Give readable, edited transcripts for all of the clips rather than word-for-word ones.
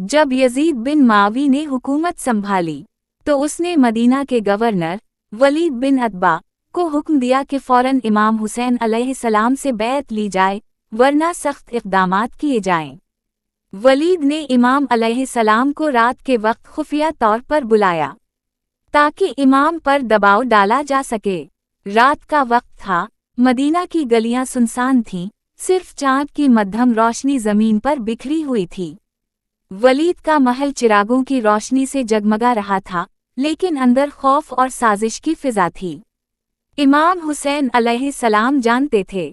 जब यजीद बिन मावी ने हुकूमत संभाली तो उसने मदीना के गवर्नर वलीद बिन अतबा को हुक्म दिया कि फौरन इमाम हुसैन अलैहिस्सलाम से बैत ली जाए, वरना सख्त इक़दामात किए जाएं। वलीद ने इमाम अलैहिस्सलाम को रात के वक्त खुफिया तौर पर बुलाया ताकि इमाम पर दबाव डाला जा सके। रात का वक्त था, मदीना की गलियां सुनसान थीं, सिर्फ चांद की मध्यम रोशनी जमीन पर बिखरी हुई थी। वलीद का महल चिरागों की रोशनी से जगमगा रहा था, लेकिन अंदर खौफ और साजिश की फिजा थी। इमाम हुसैन अलैहिस्सलाम जानते थे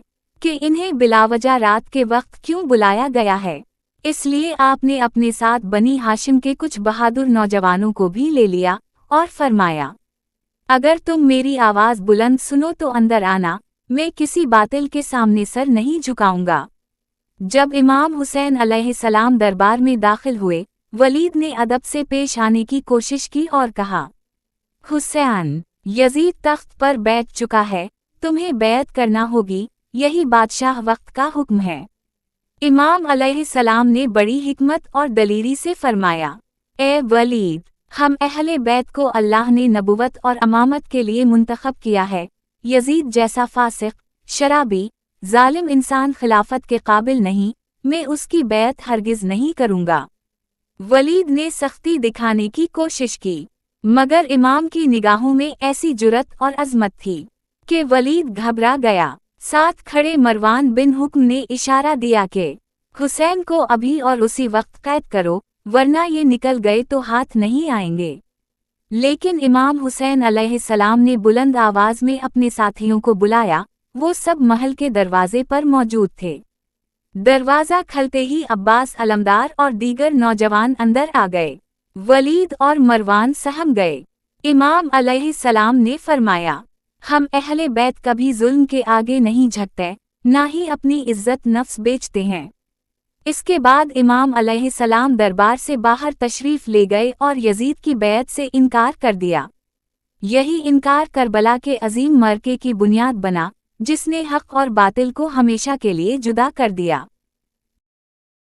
कि इन्हें बिलावजह रात के वक्त क्यों बुलाया गया है, इसलिए आपने अपने साथ बनी हाशिम के कुछ बहादुर नौजवानों को भी ले लिया और फरमाया, अगर तुम मेरी आवाज़ बुलंद सुनो तो अंदर आना, मैं किसी बातिल के सामने सर नहीं झुकाऊंगा। जब इमाम हुसैन अलैहिस्सलाम दरबार में दाखिल हुए, वलीद ने अदब से पेश आने की कोशिश की और कहा, हुसैन, यजीद तख्त पर बैठ चुका है, तुम्हें बैत करना होगी, यही बादशाह वक्त का हुक्म है। इमाम अलैहिस्सलाम ने बड़ी हिकमत और दलीरी से फरमाया, ए वलीद, हम अहले बैत को अल्लाह ने नबुवत और अमामत के लिए मुंतखब किया है। यजीद जैसा फासिक, शराबी, जालिम इंसान खिलाफत के काबिल नहीं, मैं उसकी बैत हरगिज नहीं करूँगा। वलीद ने सख्ती दिखाने की कोशिश की, मगर इमाम की निगाहों में ऐसी जुरत और अज़मत थी कि वलीद घबरा गया। साथ खड़े मरवान बिन हुक्म ने इशारा दिया कि हुसैन को अभी और उसी वक्त कैद करो, वरना ये निकल गए तो हाथ नहीं आएंगे। लेकिन इमाम हुसैन अलैहिस्सलाम ने बुलंद आवाज़ में अपने साथियों को बुलाया। वो सब महल के दरवाजे पर मौजूद थे। दरवाज़ा खलते ही अब्बास अलमदार और दीगर नौजवान अंदर आ गए। वलीद और मरवान सहम गए। इमाम अलैहिस्सलाम ने फरमाया, हम अहले बैत कभी जुल्म के आगे नहीं झुकते, ना ही अपनी इज्जत नफ्स बेचते हैं। इसके बाद इमाम अलैहिस्सलाम दरबार से बाहर तशरीफ़ ले गए और यजीद की बैत से इनकार कर दिया। यही इनकार करबला के अजीम मरके की बुनियाद बना, जिसने हक़ और बातिल को हमेशा के लिए जुदा कर दिया।